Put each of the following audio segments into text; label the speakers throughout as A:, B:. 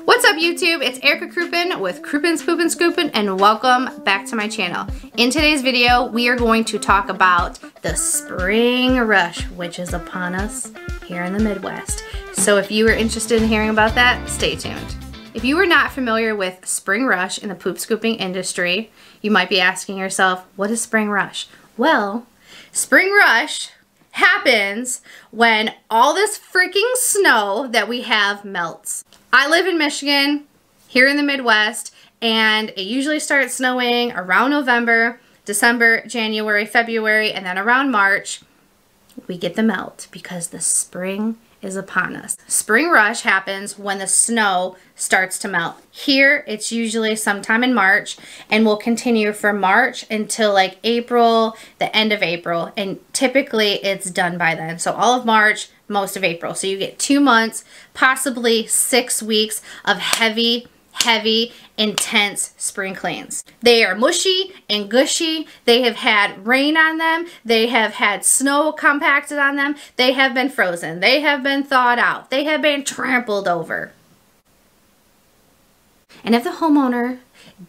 A: What's up YouTube? It's Erica Krupin with Kroopin, Poopin, Scoopin, and welcome back to my channel. In today's video, we are going to talk about the spring rush, which is upon us here in the Midwest. So if you are interested in hearing about that, stay tuned. If you are not familiar with spring rush in the poop scooping industry, you might be asking yourself, what is spring rush? Well, spring rush happens when all this freaking snow that we have melts. I live in Michigan, here in the Midwest, and it usually starts snowing around November, December, January, February, and then around March, we get the melt because the spring is upon us. Spring rush happens when the snow starts to melt. Here, it's usually sometime in March and will continue from March until like April, the end of April, and typically it's done by then. So all of March, most of April. So you get 2 months, possibly 6 weeks of heavy, intense spring cleans. They are mushy and gushy. They have had rain on them. They have had snow compacted on them. They have been frozen. They have been thawed out. They have been trampled over. And if the homeowner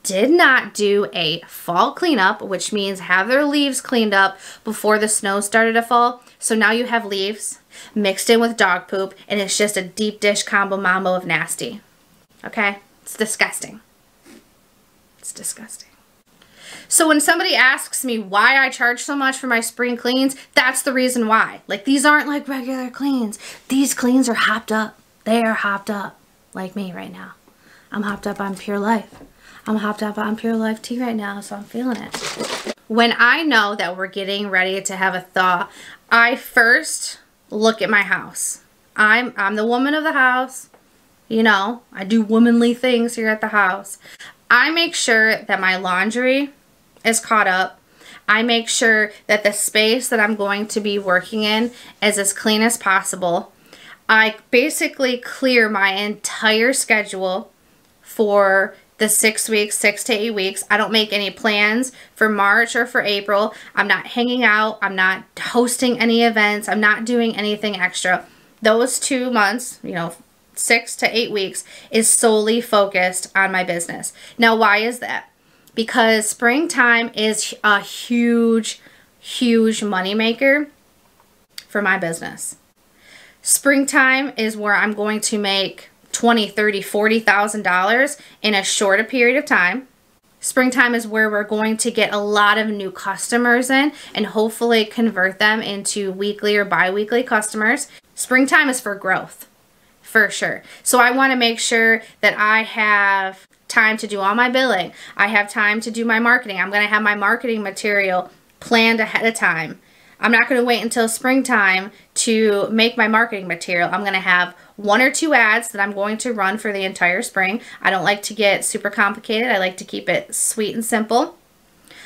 A: did not do a fall cleanup, which means have their leaves cleaned up before the snow started to fall, so now you have leaves mixed in with dog poop, and it's just a deep dish combo mambo of nasty. Okay? It's disgusting. It's disgusting. So when somebody asks me why I charge so much for my spring cleans, that's the reason why. Like, these aren't like regular cleans. These cleans are hopped up. They are hopped up. Like me right now. I'm hopped up on Pure Life. I'm hopped up on Pure Life tea right now, so I'm feeling it. When I know that we're getting ready to have a thaw, I first look at my house. I'm the woman of the house. You know, I do womanly things here at the house. I make sure that my laundry is caught up. I make sure that the space that I'm going to be working in is as clean as possible. I basically clear my entire schedule for the 6 weeks, 6 to 8 weeks. I don't make any plans for March or for April. I'm not hanging out. I'm not hosting any events. I'm not doing anything extra. Those 2 months, you know, 6 to 8 weeks is solely focused on my business. Now, why is that? Because springtime is a huge money maker for my business. Springtime is where I'm going to make $20,000, $30,000, $40,000 in a shorter period of time. Springtime is where we're going to get a lot of new customers in and hopefully convert them into weekly or bi-weekly customers. Springtime is for growth, for sure. So I want to make sure that I have time to do all my billing. I have time to do my marketing. I'm going to have my marketing material planned ahead of time. I'm not going to wait until springtime to make my marketing material. I'm going to have 1 or 2 ads that I'm going to run for the entire spring. I don't like to get super complicated. I like to keep it sweet and simple.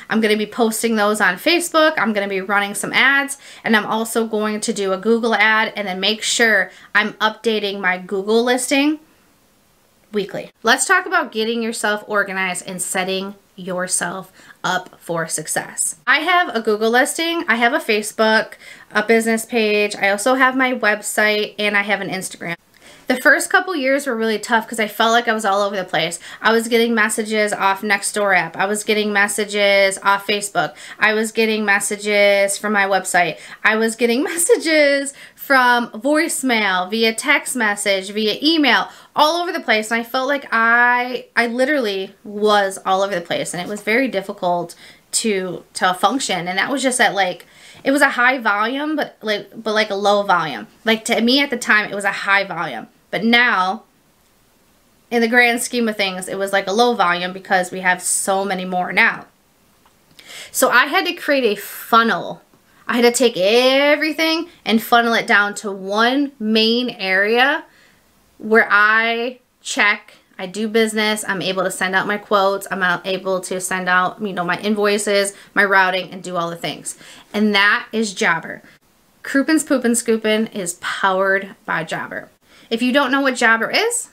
A: I'm going to be posting those on Facebook. I'm going to be running some ads, and I'm also going to do a Google ad and then make sure I'm updating my Google listing weekly. Let's talk about getting yourself organized and setting yourself up for success. I have a Google listing, I have a Facebook, a business page, I also have my website, and I have an Instagram. The first couple years were really tough because I felt like I was all over the place. I was getting messages off Nextdoor app. I was getting messages off Facebook. I was getting messages from my website. I was getting messages from voicemail, via text message, via email, all over the place. And I felt like I literally was all over the place, and it was very difficult to function. And that was just at like, it was a high volume, but like a low volume. Like, to me at the time, it was a high volume. But now, in the grand scheme of things, it was like a low volume because we have so many more now. So I had to create a funnel. I had to take everything and funnel it down to one main area where I check, I do business, I'm able to send out my quotes, I'm able to send out, you know, my invoices, my routing, and do all the things. And that is Jobber. Kroopin's Poopin' Scoopin' is powered by Jobber. If you don't know what Jobber is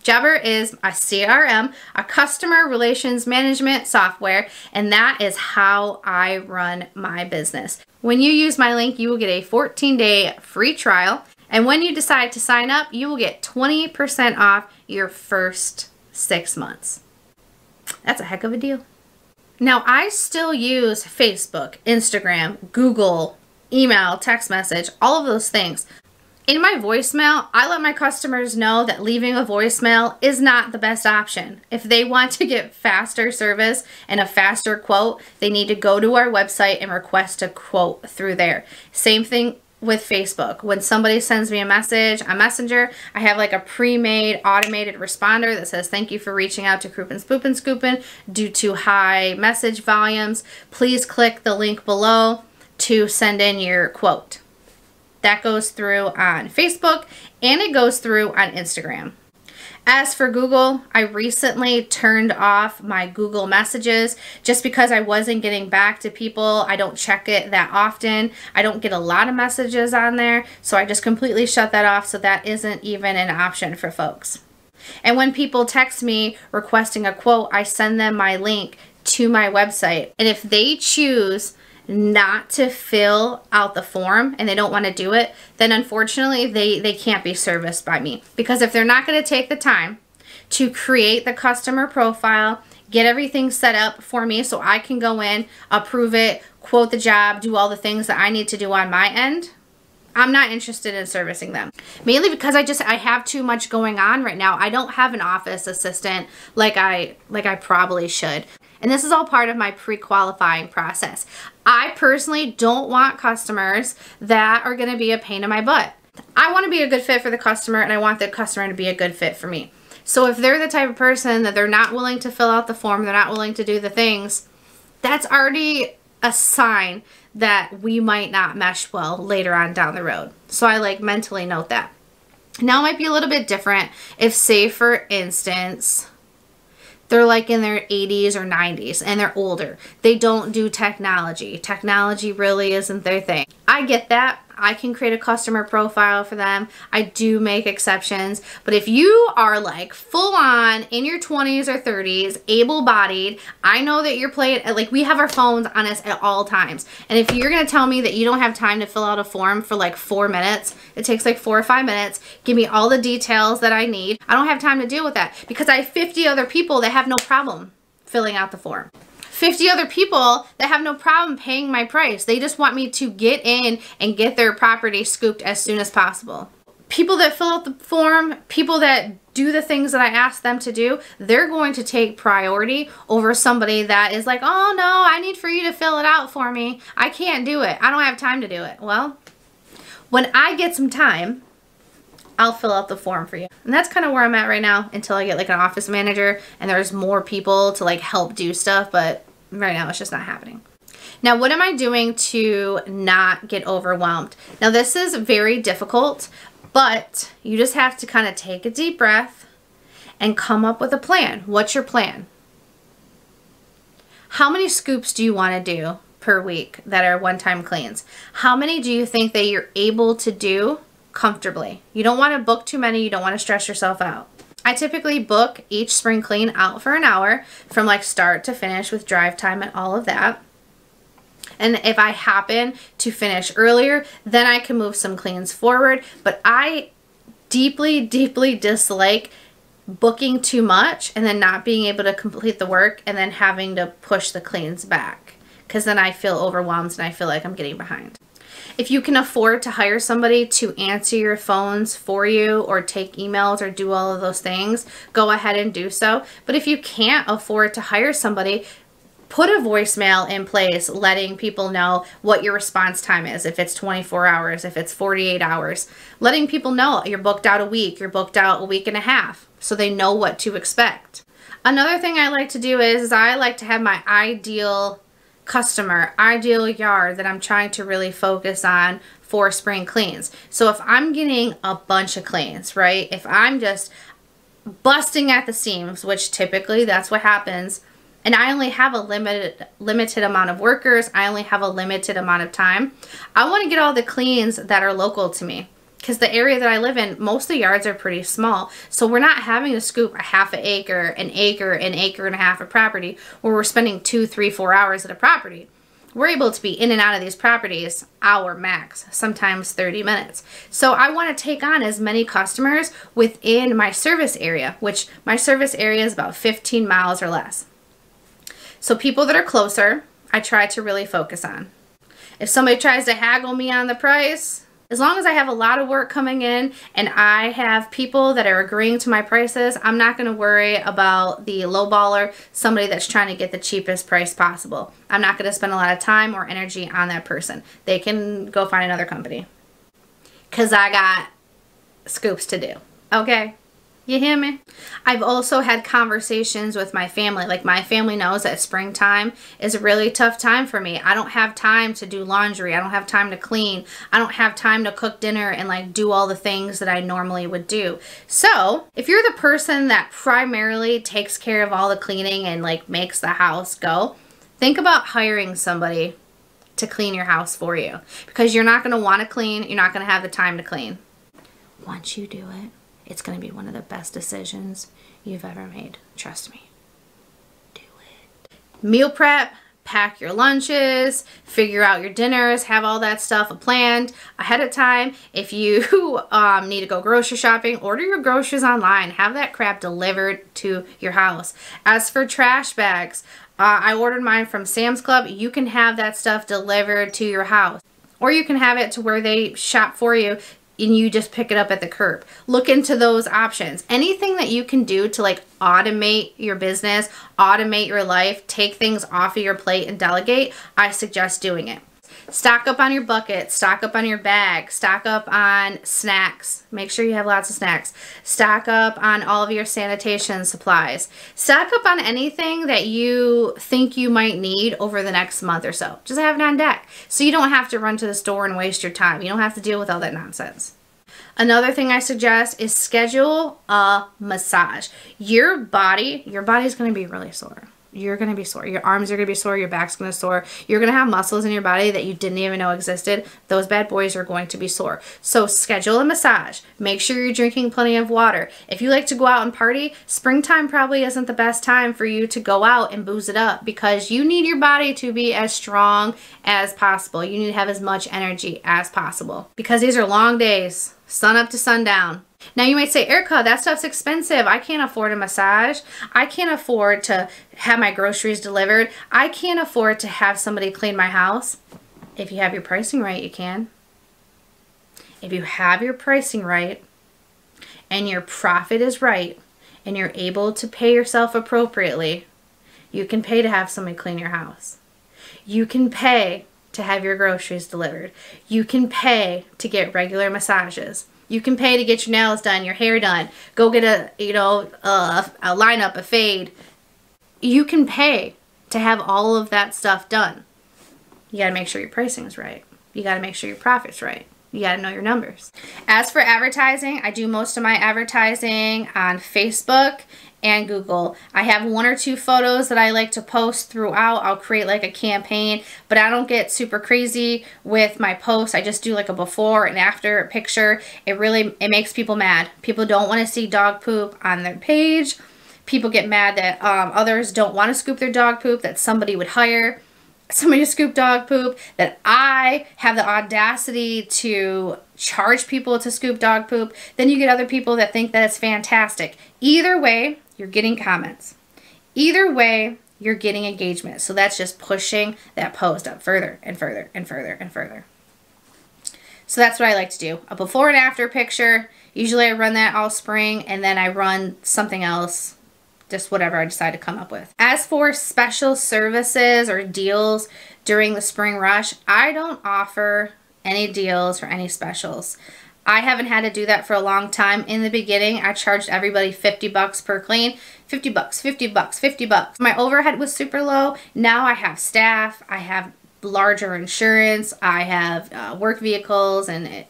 A: a CRM, a customer relations management software, and that is how I run my business. When you use my link, you will get a 14-day free trial, And when you decide to sign up, you will get 20% off your first 6 months. That's a heck of a deal. Now, I still use Facebook, Instagram, Google, email, text message, all of those things. In my voicemail, I let my customers know that leaving a voicemail is not the best option. If they want to get faster service and a faster quote, they need to go to our website and request a quote through there. Same thing with Facebook. When somebody sends me a message on Messenger, I have like a pre-made automated responder that says, thank you for reaching out to Kroopin, Poopin, Scoopin. Due to high message volumes, please click the link below to send in your quote. That goes through on Facebook and it goes through on Instagram. As for Google, I recently turned off my Google messages just because I wasn't getting back to people. I don't check it that often. I don't get a lot of messages on there, so I just completely shut that off, so that isn't even an option for folks. And when people text me requesting a quote, I send them my link to my website. And if they choose not to fill out the form and they don't want to do it, then unfortunately they can't be serviced by me. Because if they're not going to take the time to create the customer profile, get everything set up for me so I can go in, approve it, quote the job, do all the things that I need to do on my end, I'm not interested in servicing them. Mainly because I have too much going on right now. I don't have an office assistant like I probably should. And this is all part of my pre-qualifying process. I personally don't want customers that are going to be a pain in my butt. I want to be a good fit for the customer, and I want the customer to be a good fit for me. So if they're the type of person that they're not willing to fill out the form, they're not willing to do the things, that's already a sign that we might not mesh well later on down the road. So I like mentally note that. Now it might be a little bit different if, say for instance, they're like in their 80s or 90s and they're older. They don't do technology. Technology really isn't their thing. I get that. I can create a customer profile for them. I do make exceptions. But if you are like full on in your 20s or 30s, able-bodied, I know that you're playing, like we have our phones on us at all times. And if you're going to tell me that you don't have time to fill out a form for like 4 minutes, it takes like 4 or 5 minutes, give me all the details that I need. I don't have time to deal with that because I have 50 other people that have no problem filling out the form. 50 other people that have no problem paying my price. They just want me to get in and get their property scooped as soon as possible. People that fill out the form, people that do the things that I ask them to do, they're going to take priority over somebody that is like, oh no, I need for you to fill it out for me. I can't do it. I don't have time to do it. Well, when I get some time, I'll fill out the form for you. And that's kind of where I'm at right now until I get like an office manager and there's more people to like help do stuff, but right now it's just not happening. Now, what am I doing to not get overwhelmed? Now, this is very difficult, but you just have to kind of take a deep breath and come up with a plan. What's your plan? How many scoops do you want to do per week that are one-time cleans? How many do you think that you're able to do comfortably? You don't want to book too many. You don't want to stress yourself out. I typically book each spring clean out for an hour from like start to finish with drive time and all of that. And if I happen to finish earlier, then I can move some cleans forward. But I deeply, deeply dislike booking too much and then not being able to complete the work and then having to push the cleans back, because then I feel overwhelmed and I feel like I'm getting behind. If you can afford to hire somebody to answer your phones for you or take emails or do all of those things, go ahead and do so. But if you can't afford to hire somebody, put a voicemail in place letting people know what your response time is. If it's 24 hours, if it's 48 hours, letting people know you're booked out a week, you're booked out a week and a half, so they know what to expect. Another thing I like to do is I like to have my ideal customer, ideal yard that I'm trying to really focus on for spring cleans. So if I'm getting a bunch of cleans, right? If I'm just busting at the seams, which typically that's what happens, and I only have a limited amount of workers, I only have a limited amount of time, I want to get all the cleans that are local to me. Because the area that I live in, most of the yards are pretty small. So we're not having to scoop a half an acre, an acre and a half of property where we're spending 2, 3, 4 hours at a property. we're able to be in and out of these properties hour max, sometimes 30 minutes. So I want to take on as many customers within my service area, which my service area is about 15 miles or less. So people that are closer, I try to really focus on. If somebody tries to haggle me on the price, as long as I have a lot of work coming in and I have people that are agreeing to my prices, I'm not going to worry about the lowballer, somebody that's trying to get the cheapest price possible. I'm not going to spend a lot of time or energy on that person. They can go find another company. Because I got scoops to do. Okay? You hear me? I've also had conversations with my family. Like, my family knows that springtime is a really tough time for me. I don't have time to do laundry. I don't have time to clean. I don't have time to cook dinner and like do all the things that I normally would do. So if you're the person that primarily takes care of all the cleaning and like makes the house go, think about hiring somebody to clean your house for you, because you're not going to want to clean. You're not going to have the time to clean. Once you do it, it's going to be one of the best decisions you've ever made. Trust me. Do it. Meal prep, pack your lunches, figure out your dinners, have all that stuff planned ahead of time. If you need to go grocery shopping, order your groceries online. Have that crap delivered to your house. As for trash bags, I ordered mine from Sam's Club. You can have that stuff delivered to your house. Or you can have it to where they shop for you and you just pick it up at the curb. Look into those options. Anything that you can do to like automate your business, automate your life, take things off of your plate and delegate, I suggest doing it. Stock up on your bucket, stock up on your bag, stock up on snacks. Make sure you have lots of snacks. Stock up on all of your sanitation supplies. Stock up on anything that you think you might need over the next month or so. Just have it on deck so you don't have to run to the store and waste your time. You don't have to deal with all that nonsense. Another thing I suggest is schedule a massage. Your body's going to be really sore. You're going to be sore. Your arms are going to be sore. Your back's going to be sore. You're going to have muscles in your body that you didn't even know existed. Those bad boys are going to be sore. So schedule a massage. Make sure you're drinking plenty of water. If you like to go out and party, springtime probably isn't the best time for you to go out and booze it up, because you need your body to be as strong as possible. You need to have as much energy as possible, because these are long days, sun up to sundown. Now you might say, Erica, that stuff's expensive. I can't afford a massage. I can't afford to have my groceries delivered. I can't afford to have somebody clean my house. If you have your pricing right, you can. If you have your pricing right and your profit is right and you're able to pay yourself appropriately, you can pay to have somebody clean your house. You can pay to have your groceries delivered. You can pay to get regular massages. You can pay to get your nails done, your hair done, go get a lineup, a fade. You can pay to have all of that stuff done. You got to make sure your pricing is right. You got to make sure your profit's right. You got to know your numbers. As for advertising, I do most of my advertising on Facebook and Google. I have 1 or 2 photos that I like to post throughout. I'll create like a campaign, but I don't get super crazy with my posts. I just do like a before and after picture. It makes people mad. People don't want to see dog poop on their page. People get mad that others don't want to scoop their dog poop, that somebody would hire somebody to scoop dog poop, that I have the audacity to charge people to scoop dog poop. Then you get other people that think that it's fantastic. Either way, you're getting comments. Either way, you're getting engagement. So that's just pushing that post up further and further and further and further. So that's what I like to do. A before and after picture. Usually I run that all spring, and then I run something else, just whatever I decide to come up with. As for special services or deals during the spring rush, I don't offer any deals or any specials. I haven't had to do that for a long time. In the beginning, I charged everybody $50 per clean. $50, $50, $50. My overhead was super low. Now I have staff. I have larger insurance. I have work vehicles, and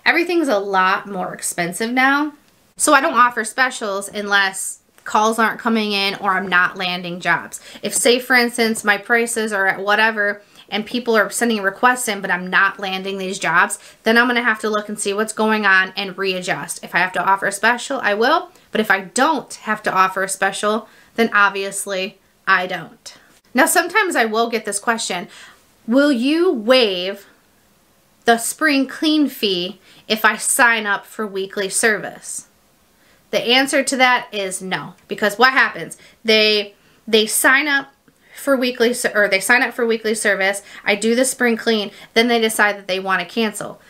A: everything's a lot more expensive now. So I don't offer specials unless calls aren't coming in or I'm not landing jobs. If, say for instance, my prices are at whatever and people are sending requests in but I'm not landing these jobs, then I'm going to have to look and see what's going on and readjust. If I have to offer a special, I will. But if I don't have to offer a special, then obviously I don't. Now sometimes I will get this question, will you waive the spring clean fee if I sign up for weekly service? The answer to that is no, because what happens? They sign up for weekly service. I do the spring clean, then they decide that they want to cancel.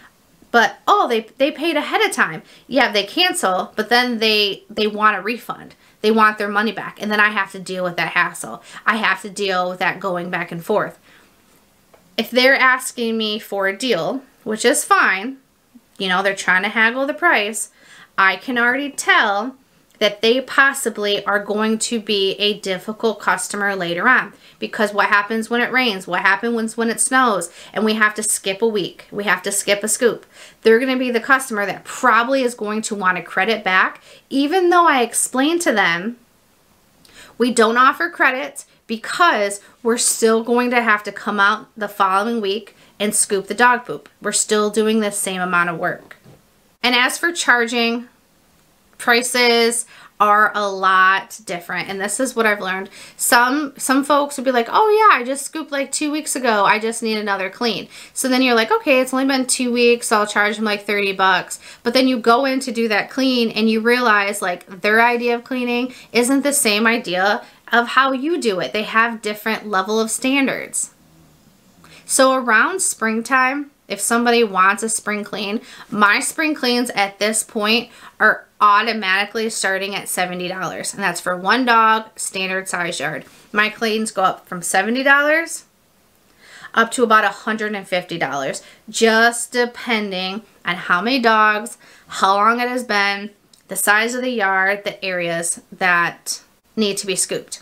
A: But oh, they paid ahead of time. Yeah, they cancel, but then they want a refund. They want their money back, and then I have to deal with that hassle. I have to deal with that going back and forth. If they're asking me for a deal, which is fine, you know, they're trying to haggle the price, I can already tell that they possibly are going to be a difficult customer later on. Because what happens when it rains? What happens when it snows? And we have to skip a week. We have to skip a scoop. They're going to be the customer that probably is going to want to credit back, even though I explained to them we don't offer credits because we're still going to have to come out the following week and scoop the dog poop. We're still doing the same amount of work. And as for charging, prices are a lot different, and this is what I've learned. Some folks would be like, oh yeah, I just scooped like 2 weeks ago, I just need another clean. So then you're like, okay, it's only been 2 weeks, so I'll charge them like 30 bucks. But then you go in to do that clean and you realize like their idea of cleaning isn't the same idea of how you do it. They have different level of standards. So around springtime, if somebody wants a spring clean, my spring cleans at this point are automatically starting at $70. And that's for one dog, standard size yard. My cleans go up from $70 up to about $150, just depending on how many dogs, how long it has been, the size of the yard, the areas that need to be scooped.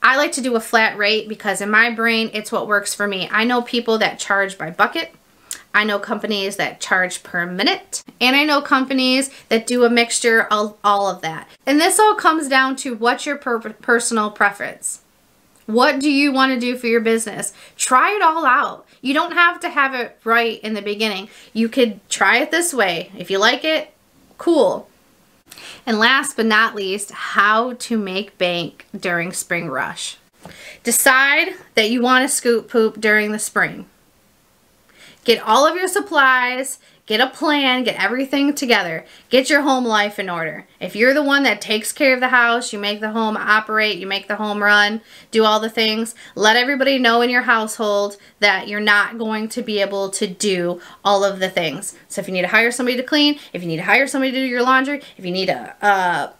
A: I like to do a flat rate because in my brain, it's what works for me. I know people that charge by bucket. I know companies that charge per minute. And I know companies that do a mixture of all of that. And this all comes down to what's your personal preference. What do you want to do for your business? Try it all out. You don't have to have it right in the beginning. You could try it this way. If you like it, cool. And last but not least, how to make bank during spring rush. Decide that you want to scoop poop during the spring. Get all of your supplies, get a plan, get everything together. Get your home life in order. If you're the one that takes care of the house, you make the home operate, you make the home run, do all the things, let everybody know in your household that you're not going to be able to do all of the things. So if you need to hire somebody to clean, if you need to hire somebody to do your laundry, if you need to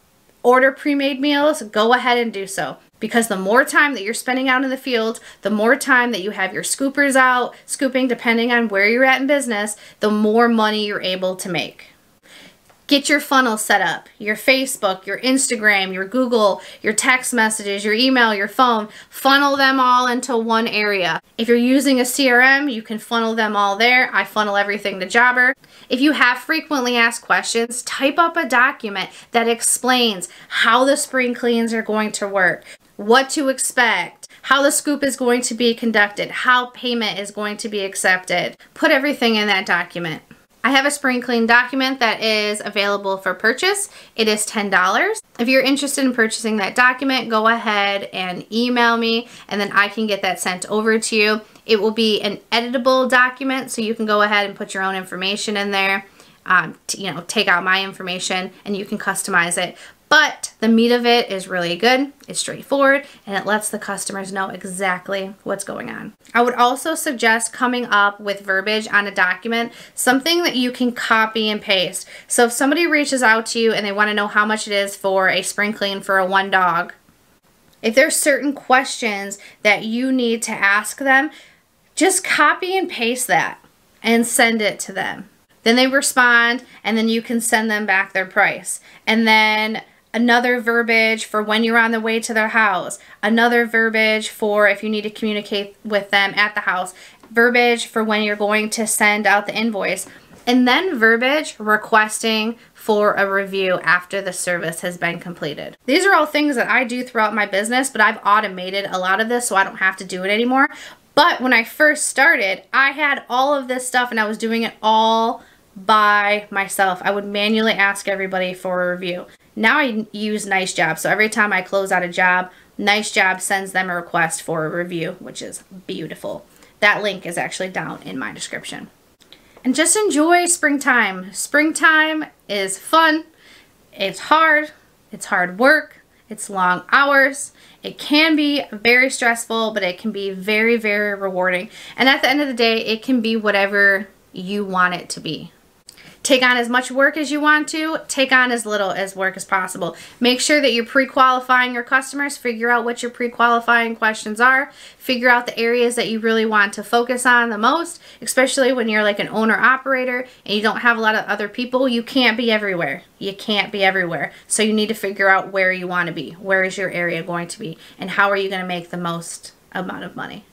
A: order pre-made meals, go ahead and do so. Because the more time that you're spending out in the field, the more time that you have your scoopers out, scooping, depending on where you're at in business, the more money you're able to make. Get your funnel set up, your Facebook, your Instagram, your Google, your text messages, your email, your phone. Funnel them all into one area. If you're using a CRM, you can funnel them all there. I funnel everything to Jobber. If you have frequently asked questions, type up a document that explains how the spring cleans are going to work, what to expect, how the scoop is going to be conducted, how payment is going to be accepted. Put everything in that document. I have a spring clean document that is available for purchase. It is $10. If you're interested in purchasing that document, go ahead and email me and then I can get that sent over to you. It will be an editable document, so you can go ahead and put your own information in there. Take out my information and you can customize it. But the meat of it is really good, it's straightforward, and it lets the customers know exactly what's going on. I would also suggest coming up with verbiage on a document, something that you can copy and paste. So if somebody reaches out to you and they want to know how much it is for a spring clean for a one dog, if there's certain questions that you need to ask them, just copy and paste that and send it to them. Then they respond, and then you can send them back their price. And then another verbiage for when you're on the way to their house, another verbiage for if you need to communicate with them at the house, verbiage for when you're going to send out the invoice, and then verbiage requesting for a review after the service has been completed. These are all things that I do throughout my business, but I've automated a lot of this so I don't have to do it anymore. But when I first started, I had all of this stuff and I was doing it all by myself. I would manually ask everybody for a review. Now I use Nice Job, so every time I close out a job, Nice Job sends them a request for a review, which is beautiful. that link is actually down in my description. And just enjoy springtime. Springtime is fun. It's hard work, it's long hours. It can be very stressful, but it can be very, very rewarding. And at the end of the day, it can be whatever you want it to be. Take on as much work as you want to. Take on as little as work as possible. Make sure that you're pre-qualifying your customers. Figure out what your pre-qualifying questions are. Figure out the areas that you really want to focus on the most, especially when you're like an owner-operator and you don't have a lot of other people. You can't be everywhere. You can't be everywhere. So you need to figure out where you want to be. Where is your area going to be? And how are you going to make the most amount of money?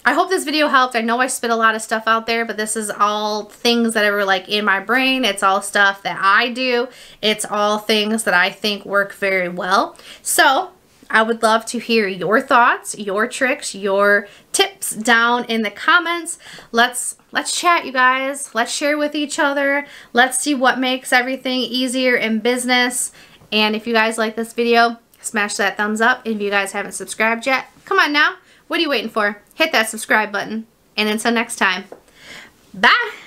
A: I hope this video helped. I know I spit a lot of stuff out there, but this is all things that are like in my brain. It's all stuff that I do. It's all things that I think work very well. So I would love to hear your thoughts, your tricks, your tips down in the comments. Let's chat, you guys. Let's share with each other. Let's see what makes everything easier in business. And if you guys like this video, smash that thumbs up. If you guys haven't subscribed yet, come on now. What are you waiting for? Hit that subscribe button. And until next time, bye!